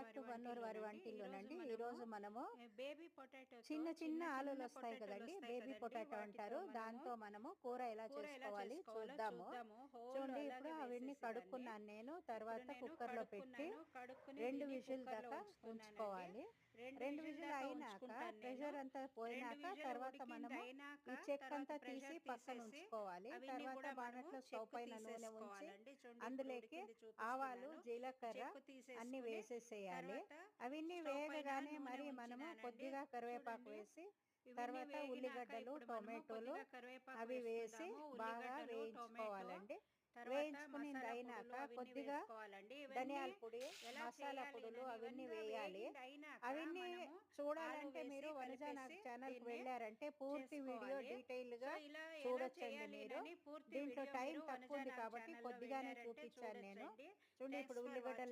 Back to Vannuru వారి వంటిల్లోనండి. ఈరోజు మనము బేబీ పొటాటోతో చిన్న చిన్న చిన్న ఆలులు చిన్న వస్తాయి పొటాటోలు కదండి, వస్తాయి బేబీ కదండి, పొటాటో వాటితో అంటారు. మనము దాంతో మనము కూర ఎలా కూర ఎలా చేసుకోవాలి చేసుకోవాలో చూద్దాము. చూద్దాము. హోల్ చూడండి, ఇప్పుడు అలాగే అవన్నీ వేసేసేదాన్ని. కడుక్కున్నాను నేను. ఇప్పుడు తర్వాత నేను కుక్కర్లో పెట్టి కడుక్కుని 2 దీన్ని విజిల్ కుక్కర్లో దాకా ఉంచుతున్నానండి. ఉంచుకోవాలి. 2 2 విజిల్ విజిల్ దాకా అయినాక ఉంచుకుంటాను నేను. ప్రెషర్ అంతా 2 పోయినాక విజిల్ తర్వాత ఉడికింది మనము అయినాక ఈ తర్వాత చెక్కంతా తీసి ప్రెషర్ పక్కన తీసేసి ఉంచుకోవాలి. అవన్నీ తర్వాత కూడా మనము బాణట్లో స్టవ్ చెక్కు పైన నూనె ఉంచి తీసేసుకోవాలండి. చూడండి ఇప్పుడు అందులోకి ఉడికింది ఆవాలు, చూపిస్తున్నాను. జీలకర్ర చెక్కు అన్నీ తీసేసుకుని వేసేసేయాలి. తర్వాత అవన్నీ స్టవ్ పైన వేగగానే నూనె మరి మనము ఉంచినానండి. కొద్దిగా కరివేపాకు చూడండి వేసి ఇవన్నీ తర్వాత వేగినాక ఉల్లిగడ్డలు, ఇప్పుడు మనము టొమాటోలు కొద్దిగా కరివేపాకు అవి వేసి వేసుకుందాము. బాగా ఉల్లిగడ్డలు, టొమాటో, వేయించుకోవాలండి. తర్వాత వేయించుకునింది మసాలా అయినాక పొడులు అవన్నీ కొద్దిగా వేసుకోవాలండి. ఇవన్నీ ధనియాల పొడి, ఎలా మసాలా చేయాలి పొడులు అని అవన్నీ ఇవంతా వేయాలి. వేగింది అయినాక అవన్నీ మనము ఆలు చూడాలంటే వేసి మీరు వనజా కలిపేసి నాకు ఛానల్కి దీన్ని వెళ్ళారంటే పూర్తి వీడియో చేసుకోవాలి. సో డీటెయిల్గా ఇలా ఎలా చూడొచ్చండి చేయాలి మీరు. అని పూర్తి దీంట్లో వీడియో టైం మీరు తక్కువ ఉంది వనజానాగ్ కాబట్టి ఛానల్లో కొద్దిగానే వెళ్ళారంటే చూపించాను నేను. చూడొచ్చండి. చూడండి, థ్యాంక్స్ ఇప్పుడు ఫర్ ఉల్లిగడ్డలు వాచింగ్.